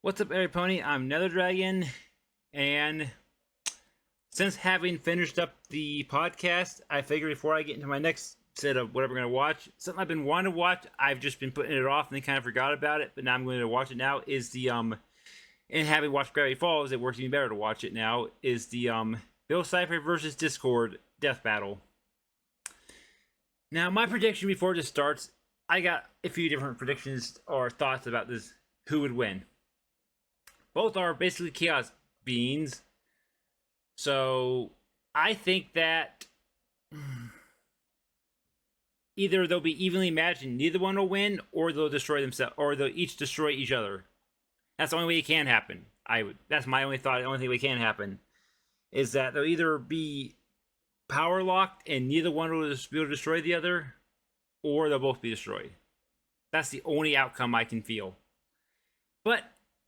What's up, Airy Pony? I'm Nether Dragon, and since having finished up the podcast, I figured before I get into my next set of whatever I'm going to watch, something I've been wanting to watch, I've just been putting it off and then kind of forgot about it, but now I'm going to watch it now, is the, and having watched Gravity Falls, it works even better to watch it now, is the, Bill Cipher versus Discord Death Battle. Now, my prediction before this starts, I got a few different predictions or thoughts about this, who would win. Both are basically chaos beings. So I think that either they'll be evenly matched and neither one will win, or they'll destroy themselves, or they'll each destroy each other. That's the only way it can happen. That's my only thought. The only thing that can happen is that they'll either be power locked and neither one will be able to destroy the other, or they'll both be destroyed. That's the only outcome I can feel. But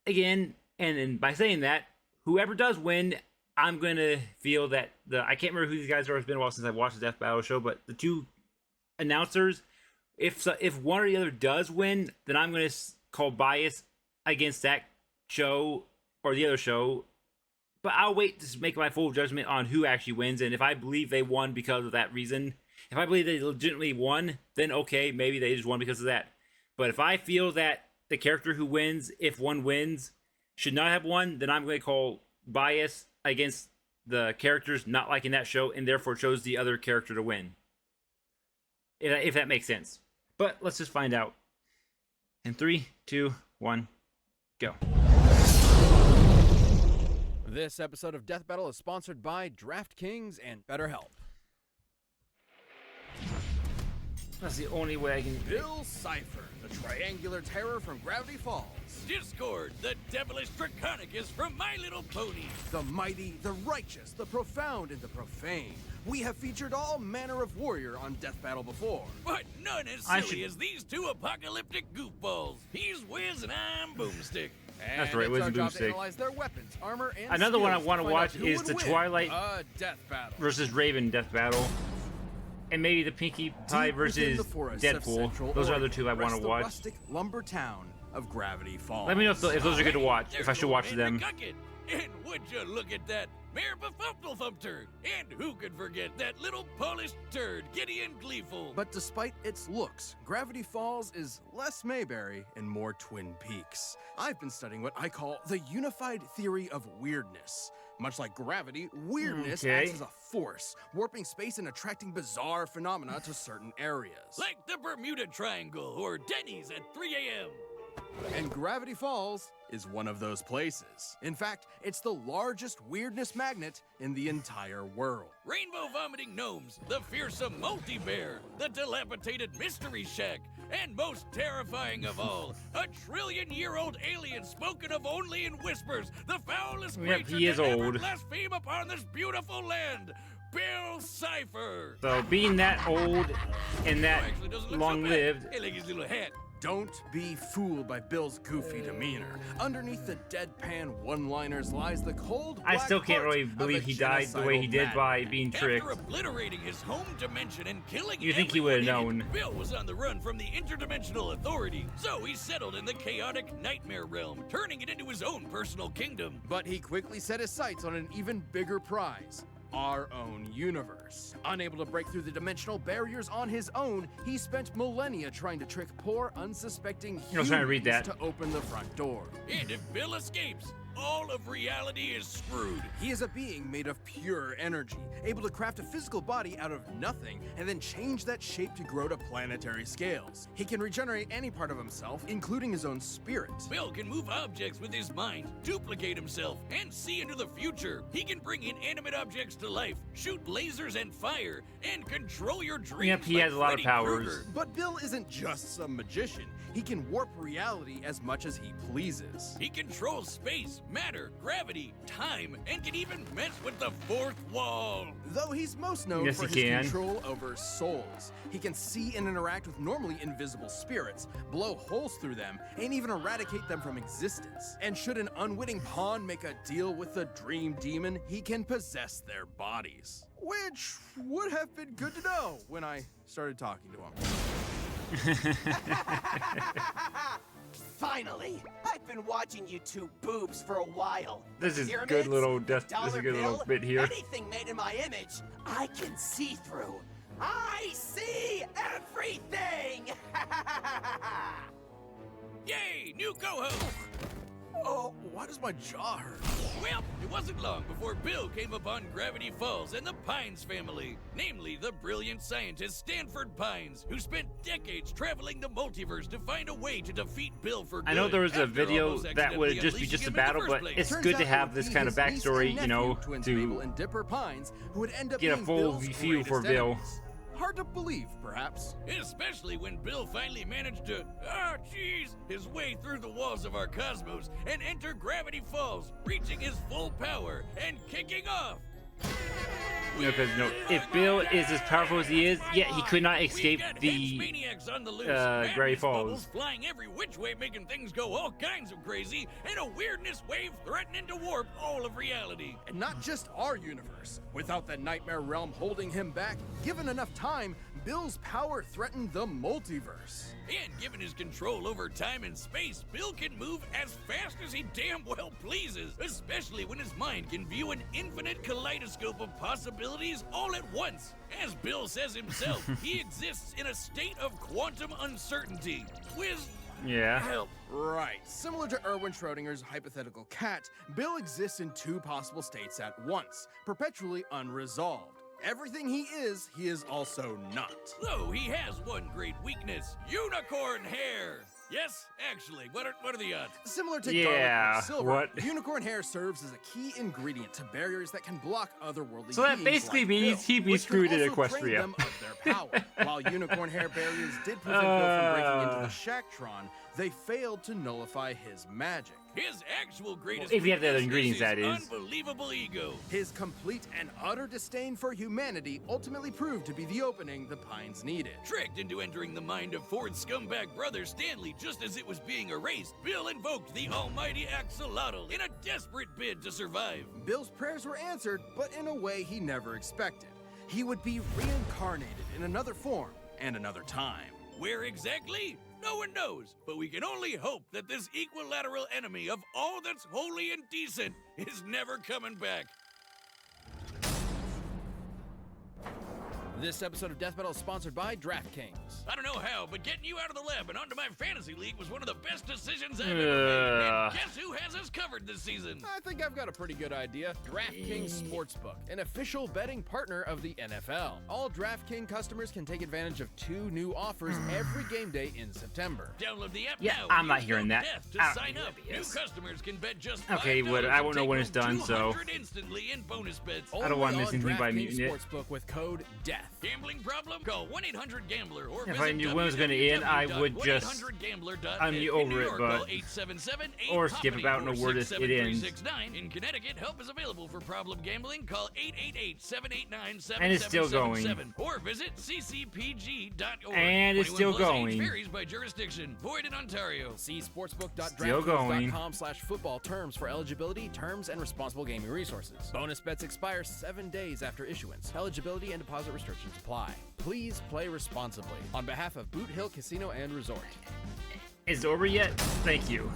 again, and by saying that, whoever does win, I'm going to feel that I can't remember who these guys are. It's been a while since I've watched the Death Battle show, but the two announcers, if one or the other does win, then I'm going to call bias against that show or the other show. But I'll wait to make my full judgment on who actually wins, and if I believe they won because of that reason, if I believe they legitimately won, then okay, maybe they just won because of that. But if I feel that the character who wins, if one wins, should not have won, then I'm going to call bias against the characters not liking that show and therefore chose the other character to win. If that makes sense. But let's just find out. In 3, 2, 1, go. This episode of Death Battle is sponsored by DraftKings and BetterHelp. That's the only way I can... Bill Cipher, the triangular terror from Gravity Falls. Discord, the devilish Draconicus from My Little Pony. The mighty, the righteous, the profound, and the profane. We have featured all manner of warrior on Death Battle before. But none as silly as these two apocalyptic goofballs. He's Wiz and I'm Boomstick. And That's right, it's Wiz our and job to Boomstick. analyze their weapons, armor, and Another one I skills want to find watch out who is would the win Twilight a Death Battle. versus Raven Death Battle. And maybe the Pinkie Pie Deep within versus the forests of Deadpool. Central Those are Oregon other two I want rests to the watch. rustic lumber town of Gravity Falls. Let me know if those are good to watch, if I should watch them. And would you look at that Mayor Befumplethump-turd? And who could forget that little polished turd, Gideon Gleeful? But despite its looks, Gravity Falls is less Mayberry and more Twin Peaks. I've been studying what I call the unified theory of weirdness. Much like gravity, weirdness acts as a force, warping space and attracting bizarre phenomena to certain areas. Like the Bermuda Triangle or Denny's at 3 a.m. And Gravity Falls is one of those places. In fact, it's the largest weirdness magnet in the entire world. Rainbow vomiting gnomes, the fearsome multi-bear, the dilapidated mystery shack, and most terrifying of all, a trillion-year-old alien spoken of only in whispers, the foulest Yep, creature he is that ever old. blaspheme upon this beautiful land, Bill Cipher. So being that old and that Actually doesn't look so long-lived, bad. Hey, like his little hat. Don't be fooled by Bill's goofy demeanor. Underneath the deadpan one-liners lies the cold, I black still can't heart really of believe a he died the way he genocidal did by madman. being tricked. After obliterating his home dimension and killing You think he would have everyone in known. it, Bill was on the run from the interdimensional authority, so he settled in the chaotic nightmare realm, turning it into his own personal kingdom. But he quickly set his sights on an even bigger prize. Our own universe. Unable to break through the dimensional barriers on his own, he spent millennia trying to trick poor, unsuspecting I was trying to read humans that. to open the front door. And if Bill escapes, all of reality is screwed. He is a being made of pure energy, able to craft a physical body out of nothing and then change that shape to grow to planetary scales. He can regenerate any part of himself, including his own spirit. Bill can move objects with his mind, duplicate himself, and see into the future. He can bring inanimate objects to life, shoot lasers and fire, and control your dreams. Yep, he like has a lot of Freddy powers. Krueger. But Bill isn't just some magician. He can warp reality as much as he pleases. He controls space, matter, gravity, time, and can even mess with the fourth wall. Though he's most known Yes, for he his can. control over souls. He can see and interact with normally invisible spirits, blow holes through them, and even eradicate them from existence. And should an unwitting pawn make a deal with the dream demon, he can possess their bodies. Which would have been good to know when I started talking to him. Finally! I've been watching you two boobs for a while. This is Pyramids, good little the this is a dollar good little bill, bit here. Anything made in my image, I can see through. I see everything! Yay, new co-host! Oh, why does my jaw hurt? Well, it wasn't long before Bill came upon Gravity Falls and the Pines family, namely the brilliant scientist Stanford Pines, who spent decades traveling the multiverse to find a way to defeat Bill for good. I know there was a after video almost that would accidentally just be unleashing just a him in the battle, first but place. it's Turns good out to it have would this be kind of his niece backstory, and you know, nephew, twins Mabel to and Dipper Pines, who would end up get a being full Bill's view for greatest Bill. enemies. Hard to believe, perhaps. Especially when Bill finally managed to, his way through the walls of our cosmos and enter Gravity Falls, reaching his full power and kicking off. You know, because if Bill is as powerful as he is, yet he could not escape We've got the maniacs on the loose, Gravity madness Falls. bubbles flying every which way, making things go all kinds of crazy, and a weirdness wave threatening to warp all of reality. And not just our universe. Without the nightmare realm holding him back, given enough time, Bill's power threatened the multiverse. And given his control over time and space, Bill can move as fast as he damn well pleases, especially when his mind can view an infinite kaleidoscope of possibilities all at once. As Bill says himself, he exists in a state of quantum uncertainty. yeah. Help. Right. Similar to Erwin Schrödinger's hypothetical cat, Bill exists in two possible states at once, perpetually unresolved. Everything he is also not. Though he has one great weakness, unicorn hair. Yes, actually, what are the odds? Similar to Yeah, garlic or silver, what? unicorn hair serves as a key ingredient to barriers that can block otherworldly So that beings basically like means Bill, he'd be which can screwed in also drain Equestria. them of their power. While unicorn hair barriers did prevent Bill from breaking into the Shacktron, they failed to nullify his magic. His actual greatest if you have the other weakness ingredients, that his is. unbelievable ego. His complete and utter disdain for humanity ultimately proved to be the opening the Pines needed. Tricked into entering the mind of Ford's scumbag brother Stanley just as it was being erased, Bill invoked the almighty axolotl in a desperate bid to survive. Bill's prayers were answered, but in a way he never expected. He would be reincarnated in another form and another time. Where exactly? No one knows, but we can only hope that this equilateral enemy of all that's holy and decent is never coming back. This episode of Death Metal is sponsored by DraftKings. I don't know how, but getting you out of the lab and onto my fantasy league was one of the best decisions I've ever made. And guess who has us covered this season? I think I've got a pretty good idea. DraftKings Sportsbook, an official betting partner of the NFL. All DraftKings customers can take advantage of 2 new offers every game day in September. Download the app Yeah, now. I'm and not use hearing code that. DEATH I To don't sign know up. what that New is. customers can bet just Okay, $5 what- I and won't know take when it's home done, so- 200 instantly in bonus bets. I don't want to Only miss on anything by DraftKings muting it. Sportsbook with code DEATH. Gambling problem? Call 1-800-GAMBLER or If visit I knew when it was gonna end, I would just www.1800gambler.net. unmute In over New it, York, but- call 877-8 or skip Company, about and know where it ends. 467-3669. In Connecticut, help is available for problem gambling. Call 888-789-7777. And it's still going. Or visit ccpg.org. And it's 21 still plus age going. varies by jurisdiction. Void in Ontario. See Still going. sportsbook.draftkings.com/football terms for eligibility, terms, and responsible gaming resources. Bonus bets expire 7 days after issuance. Eligibility and deposit restrictions apply. Please play responsibly. On behalf of Boot Hill Casino and Resort. Is it over yet? Thank you.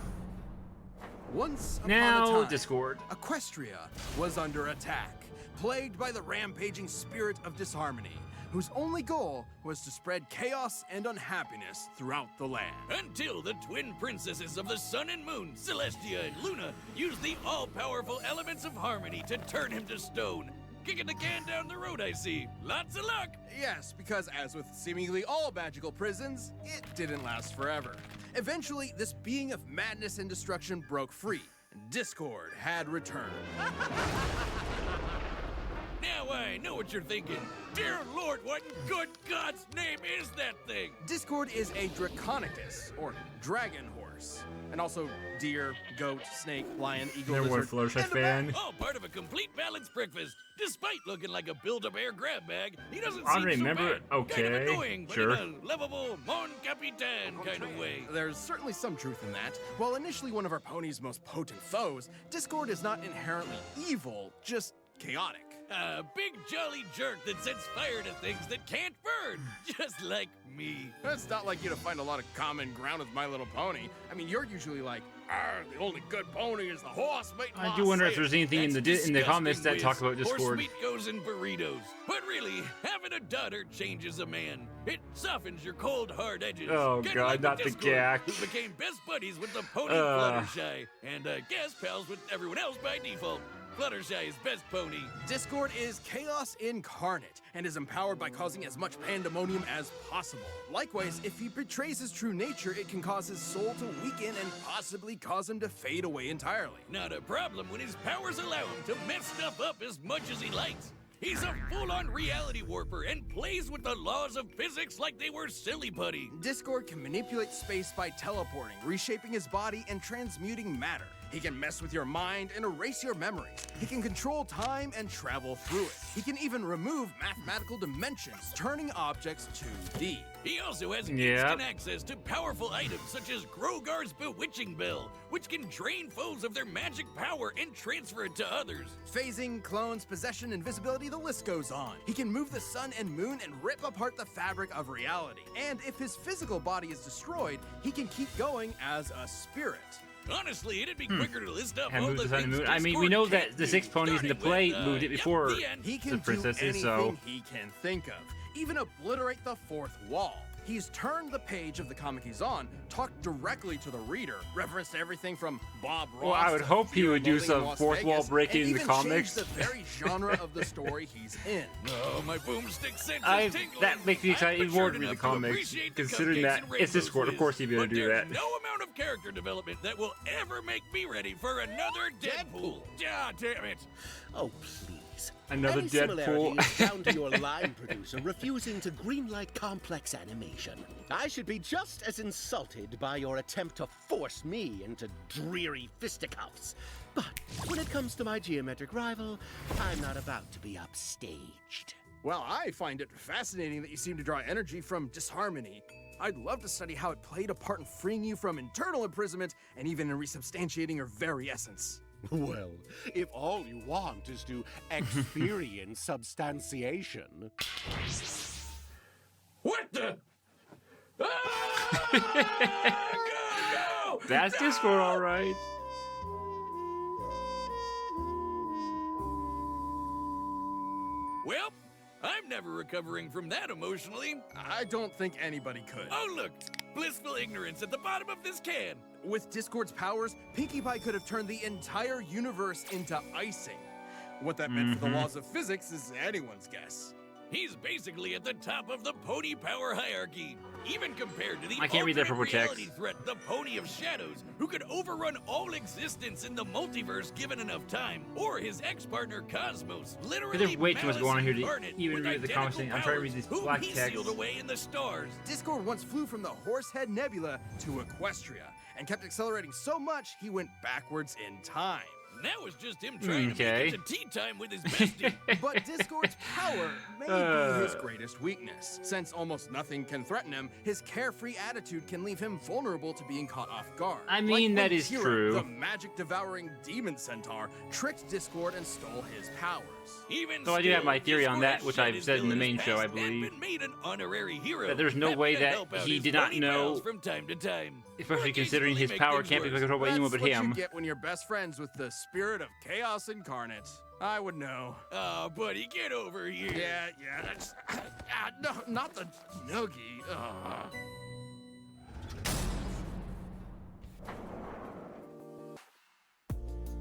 Once upon Now, a time, Discord. Equestria was under attack, plagued by the rampaging spirit of disharmony, whose only goal was to spread chaos and unhappiness throughout the land. Until the twin princesses of the sun and moon, Celestia and Luna, used the all-powerful elements of harmony to turn him to stone. Kicking the can down the road, I see. Lots of luck. Yes, because as with seemingly all magical prisons, it didn't last forever. Eventually, this being of madness and destruction broke free. Discord had returned. Now I know what you're thinking. Dear Lord, what in good God's name is that thing? Discord is a Draconicus, or dragon horse. And also deer, goat, snake, lion, eagle, Never lizard, was a Fluttershy and a bat. fan. All part of a complete balanced breakfast. Despite looking like a Build-A-Bear grab bag, he doesn't I seem remember- so bad. Kind of okay, annoying, but sure. in a lovable Mon Capitan kind of way. There's certainly some truth in that. While initially one of our pony's most potent foes, Discord is not inherently evil, just chaotic. A big jolly jerk that sets fire to things that can't burn, just like me. It's not like you to find a lot of common ground with My Little Pony. I mean, you're usually like, the only good pony is the horse. I do wonder if there's anything in the comments that talk about Discord. Horse meat goes in burritos. But really, having a daughter changes a man. It softens your cold, hard edges. Oh Kinda God, like not the Discord, gack. who became best buddies with the pony Fluttershy, and guest pals with everyone else by default. Fluttershy is best pony. Discord is chaos incarnate and is empowered by causing as much pandemonium as possible. Likewise, if he betrays his true nature, it can cause his soul to weaken and possibly cause him to fade away entirely. Not a problem when his powers allow him to mess stuff up as much as he likes. He's a full-on reality warper and plays with the laws of physics like they were silly putty. Discord can manipulate space by teleporting, reshaping his body, and transmuting matter. He can mess with your mind and erase your memories. He can control time and travel through it. He can even remove mathematical dimensions, turning objects 2D. He also has instant access to powerful items such as Grogar's Bewitching Bell, which can drain foes of their magic power and transfer it to others. Phasing, clones, possession, invisibility, the list goes on. He can move the sun and moon and rip apart the fabric of reality. And if his physical body is destroyed, he can keep going as a spirit. Honestly, it'd be quicker to list up And all move the the sun and things moon. I mean, we Discord know can't that the do, 6 ponies in the starting play with, moved it before the end. He the can do princesses, anything so he can think of, even obliterate the fourth wall. He's turned the page of the comic he's on, talked directly to the reader, referenced everything from Bob Ross. Well, I would to hope he Fear would and do Loathing in some Las fourth wall Vegas, breaking and in the even comics. changed the very genre of the story he's in. Oh, my boomstick sense I is tingling. that makes me excited I'm even more to matured read the enough comics, appreciate the considering cupcakes that and it's rainbows Discord. Of whiz. course he'd be able to But do there's that. no amount of character development that will ever make me ready for another Deadpool. Ah, damn it. Oh, please. Another Any Deadpool. similarity is down to your line producer refusing to greenlight complex animation. I should be just as insulted by your attempt to force me into dreary fisticuffs. But when it comes to my geometric rival, I'm not about to be upstaged. Well, I find it fascinating that you seem to draw energy from disharmony. I'd love to study how it played a part in freeing you from internal imprisonment and even in resubstantiating your very essence. Well, if all you want is to experience substantiation. What the? Ah! Go, go! That's Discord, all right. Well, I'm never recovering from that emotionally. I don't think anybody could. Oh, look, blissful ignorance at the bottom of this can. With Discord's powers, Pinkie Pie could have turned the entire universe into icing. What that meant for the laws of physics is anyone's guess. He's basically at the top of the pony power hierarchy, even compared to the I can't read that ultimate purple text. reality threat, the Pony of Shadows, who could overrun all existence in the multiverse given enough time, or his ex-partner Cosmos, literally There's way too much going on here to incarnate even with read the comments thing. identical I'm trying to read powers, these whom black he text. sealed away in the stars. Discord once flew from the Horsehead Nebula to Equestria, and kept accelerating so much he went backwards in time. Now it's just him trying to Okay. make it to tea time with his bestie. But Discord's power may be his greatest weakness. Since almost nothing can threaten him, his carefree attitude can leave him vulnerable to being caught off guard. I mean, Like that when is Kira, true. The magic-devouring demon centaur tricked Discord and stole his powers. Even So I do have still, my theory on Discord that, has which shed I've his said in the villainous main show, I past and believe. been made an honorary hero. That there's no having way to that help out he his did not pony know- pals from time to time. Especially Or considering his occasionally power make can't be things controlled by That's anyone but what him. you get when you're best friends with the spirit of chaos incarnate. I would know. Oh, buddy, get over here. Yeah, that's... no, not the noogie. Ugh.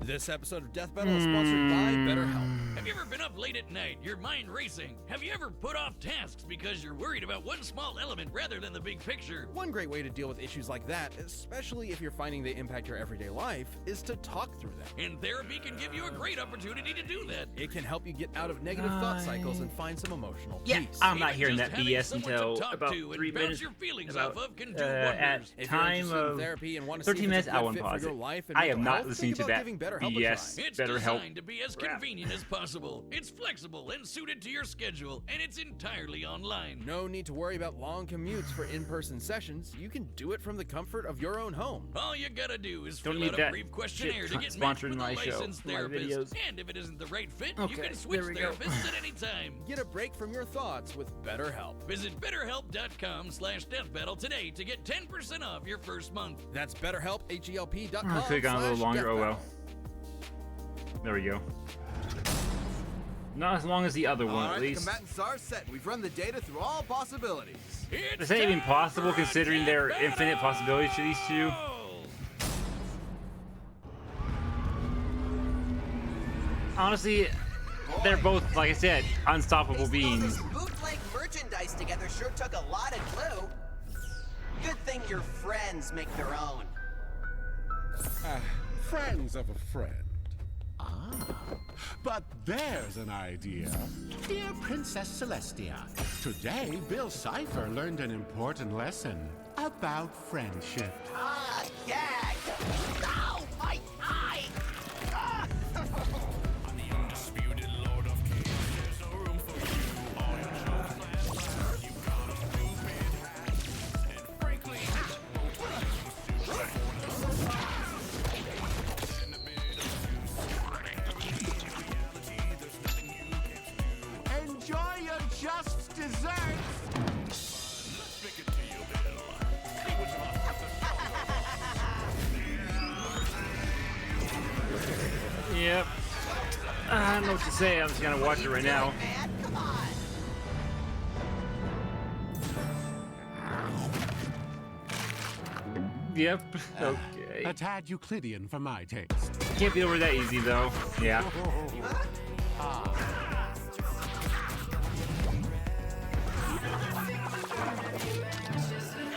This episode of Death Battle is sponsored by BetterHelp. Have you ever been up late at night, your mind racing? Have you ever put off tasks because you're worried about one small element rather than the big picture? One great way to deal with issues like that, especially if you're finding they impact your everyday life, is to talk through them. And therapy can give you a great opportunity to do that. It can help you get out of negative thought cycles and find some emotional Yeah, peace. I'm not Even hearing just that having BS someone until to talk about to and 3 bounce minutes. your feelings About, off of can do at wonders. If you're time interested in of therapy and want to see 13 if minutes, it's a I good won't fit for pause your it. life and I am mental not health, listening think to about that giving better help a BS. try. It's Better help. designed to be as Crap. convenient as possible. It's flexible and suited to your schedule, and it's entirely online. No need to worry about long commutes for in-person sessions. You can do it from the comfort of your own home. All you gotta do is Don't fill need out a that brief questionnaire shit to get matched sponsoring with a my show, licensed my therapist. videos. And if it isn't the right fit, Okay, you can switch there we go. therapists at any time. Get a break from your thoughts with BetterHelp. Visit betterhelp.com/deathbattle today to get 10% off your first month. That's BetterHelp, HELP.com. I'll click on a little longer. Oh well. There we go. Not as long as the other one, All at right, least. the combatants are set. We've run the data through all possibilities. It's Is that even time possible for considering their Death infinite Battle! possibilities to these two? Honestly, they're both, like I said, unstoppable beings. Bootleg merchandise together sure took a lot of glue. Good thing your friends make their own. Friends of a friend. Ah, but there's an idea. Dear Princess Celestia, today Bill Cipher learned an important lesson about friendship. Ah, gag! Ow, my eye! Ah. Enjoy your just desserts! Yep. I don't know what to say. I'm just gonna watch it right now. Man, come on! Yep. Okay. A tad Euclidean for my taste. Can't be over that easy though. Yeah.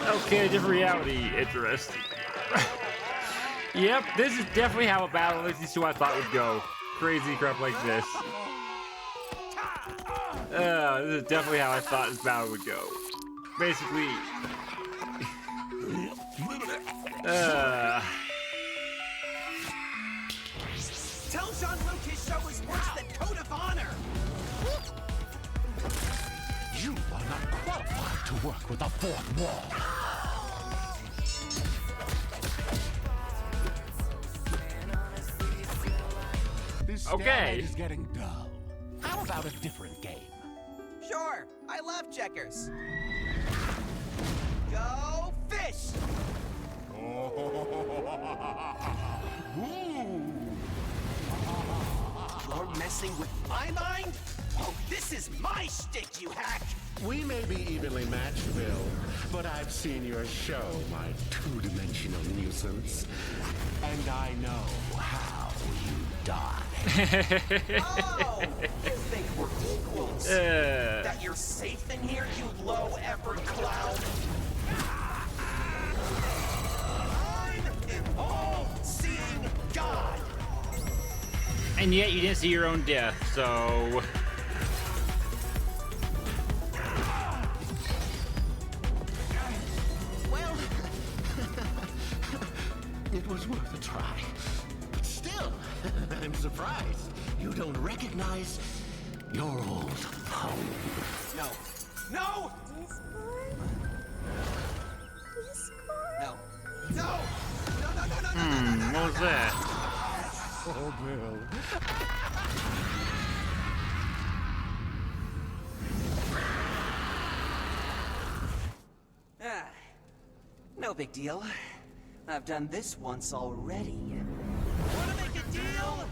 Okay, different reality. Interesting. Yep, this is definitely how a battle like these two I thought would go. Crazy crap like this. This is definitely how I thought this battle would go. Basically. Tell Jean-Luc his show is worse than Code of Honor! You are not qualified to work with the fourth wall. This Okay. stalemate is getting dull. How about a different game? Sure, I love checkers. Go fish! You're messing with my mind? Oh, this is my shtick, you hack! We may be evenly matched, Bill, but I've seen your show, my two-dimensional nuisance. And I know how you die. Oh, you think we're equals? That you're safe in here, you low-effort clown? I'm an all-seeing god! And yet you didn't see your own death, so... Well, it was worth a try. But still, I'm surprised you don't recognize your old home. No. No! No. No! No, no, no, no, no, no, no, no, What was that? Oh, Bill. Ah, no big deal. I've done this once already. Wanna make a deal?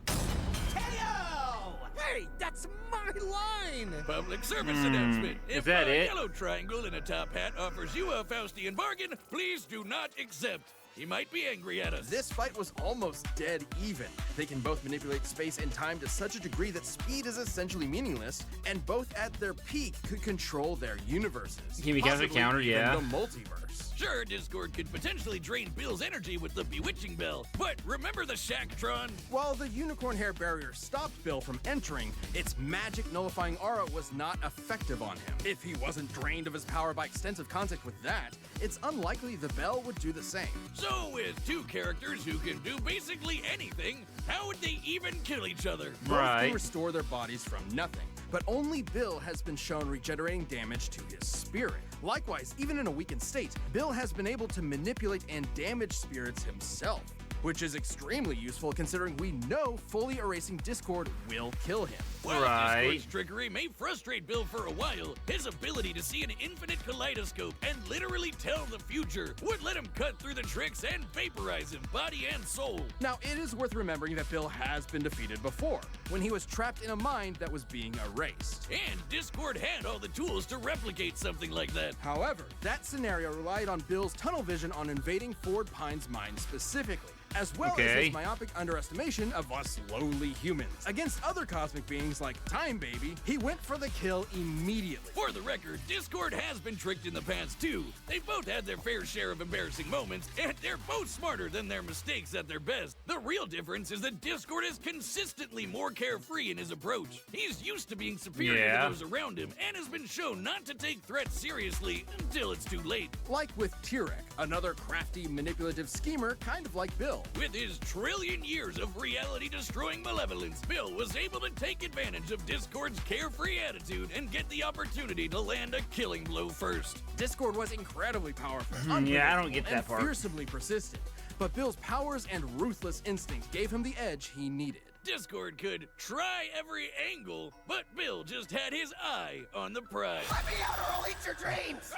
KO! Hey, that's my line! Public service announcement. If that a it? yellow triangle in a top hat offers you a Faustian bargain, please do not accept. He might be angry at us. This fight was almost dead even. They can both manipulate space and time to such a degree that speed is essentially meaningless, and both at their peak could control their universes. Can we count as a possibly counter? even Yeah. the multiverse. universe. Sure, Discord could potentially drain Bill's energy with the bewitching bell, but remember the Shacktron? While the unicorn hair barrier stopped Bill from entering, its magic nullifying aura was not effective on him. If he wasn't drained of his power by extensive contact with that, it's unlikely the bell would do the same. So with two characters who can do basically anything, how would they even kill each other? Both Right. can restore their bodies from nothing, but only Bill has been shown regenerating damage to his spirit. Likewise, even in a weakened state, Bill has been able to manipulate and damage spirits himself, which is extremely useful considering we know fully erasing Discord will kill him. While Right. Discord's trickery may frustrate Bill for a while, his ability to see an infinite kaleidoscope and literally tell the future would let him cut through the tricks and vaporize him, body and soul. Now, it is worth remembering that Bill has been defeated before, when he was trapped in a mind that was being erased. And Discord had all the tools to replicate something like that. However, that scenario relied on Bill's tunnel vision on invading Ford Pine's mind specifically, as well as Okay. his myopic underestimation of us lowly humans. Against other cosmic beings like Time Baby, he went for the kill immediately. For the record, Discord has been tricked in the past too. They've both had their fair share of embarrassing moments, and they're both smarter than their mistakes at their best. The real difference is that Discord is consistently more carefree in his approach. He's used to being superior Yeah. to those around him, and has been shown not to take threats seriously until it's too late. Like with Tirek, another crafty, manipulative schemer kind of like Bill. With his trillion years of reality-destroying malevolence, Bill was able to take advantage of Discord's carefree attitude and get the opportunity to land a killing blow first. Discord was incredibly powerful, Yeah, I don't get unpredictable, that and part. fearsomely persistent. But Bill's powers and ruthless instinct gave him the edge he needed. Discord could try every angle, but Bill just had his eye on the prize. Let me out or I'll eat your dreams!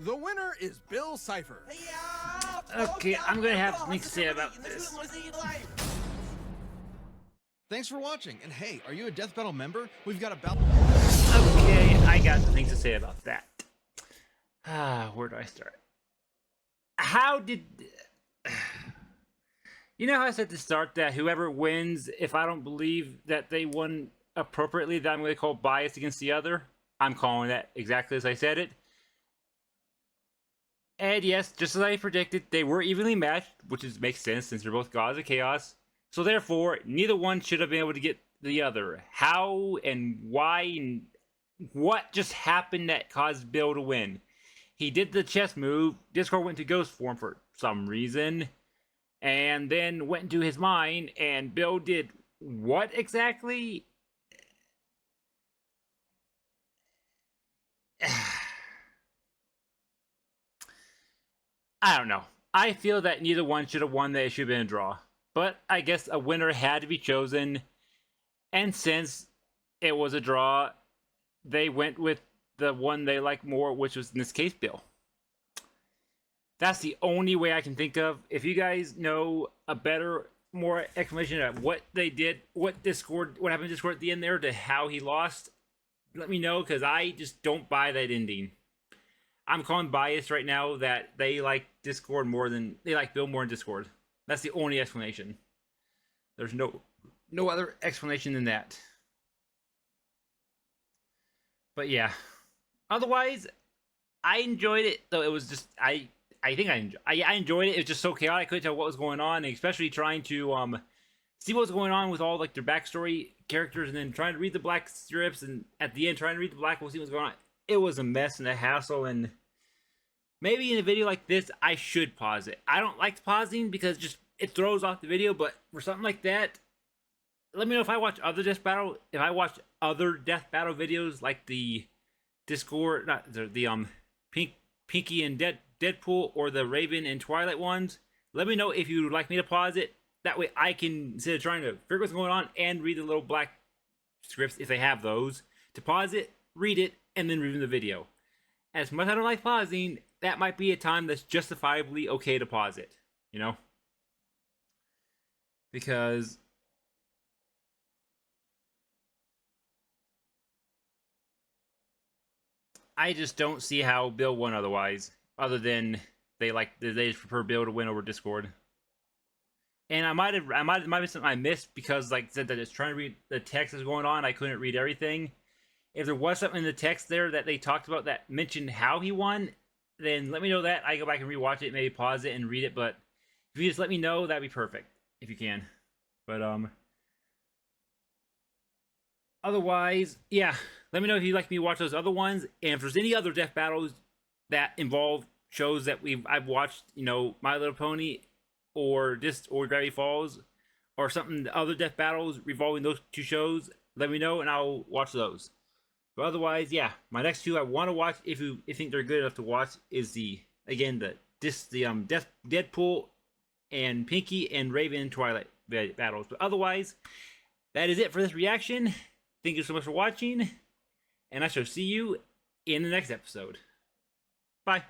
The winner is Bill Cipher. Okay, I'm gonna have things to say about this. Thanks for watching, and hey, are you a Death Battle member? We've got about... Okay, I got some things to say about that. Where do I start? How did... You know how I said to start that whoever wins, if I don't believe that they won appropriately, that I'm going to call bias against the other? I'm calling that exactly as I said it. And yes, just as I predicted, they were evenly matched, which makes sense since they're both gods of chaos. So therefore, neither one should have been able to get the other. How and why and what just happened that caused Bill to win? He did the chess move, Discord went to ghost form for some reason, and then went into his mind, and Bill did what exactly? I don't know. I feel that neither one should have won, that it should have been a draw. But I guess a winner had to be chosen. And since it was a draw, they went with the one they like more, which was in this case Bill. That's the only way I can think of. If you guys know a better, more explanation of what they did, what happened to Discord at the end there to how he lost, let me know, because I just don't buy that ending. I'm calling bias right now that they like Discord more than they like Bill more than Discord. That's the only explanation. There's no other explanation than that. But yeah, otherwise, I enjoyed it. Though it was just I enjoyed it. It was just so chaotic. I couldn't tell what was going on, and especially trying to see what was going on with all like their backstory characters, and then trying to read the black strips, and at the end trying to read the black, we'll see what's going on. It was a mess and a hassle, and maybe in a video like this, I should pause it. I don't like pausing because it throws off the video, but for something like that, let me know if I watch other death battle videos like the Discord, not the Pinky and Deadpool or the Raven and Twilight ones. Let me know if you'd like me to pause it. That way I can, instead of trying to figure what's going on and read the little black scripts if they have those, to pause it, read it, and then review the video. As much as I don't like pausing, that might be a time that's justifiably okay to pause it, you know? Because I just don't see how Bill won otherwise, other than they just prefer Bill to win over Discord. And I might be something I missed because, like I said, that it's trying to read the text that's going on. I couldn't read everything. If there was something in the text there that they talked about that mentioned how he won, then let me know that. I go back and rewatch it, maybe pause it and read it. But if you just let me know, that'd be perfect if you can. But otherwise, yeah, let me know if you'd like me to watch those other ones, and if there's any other death battles that involve shows that I've watched, you know, My Little Pony or Gravity Falls or something, other death battles revolving those two shows, let me know and I'll watch those. But otherwise, yeah, my next two I want to watch, if you think they're good enough to watch, is Deadpool and Pinky and Raven Twilight battles. But otherwise, that is it for this reaction. Thank you so much for watching, and I shall see you in the next episode. Bye.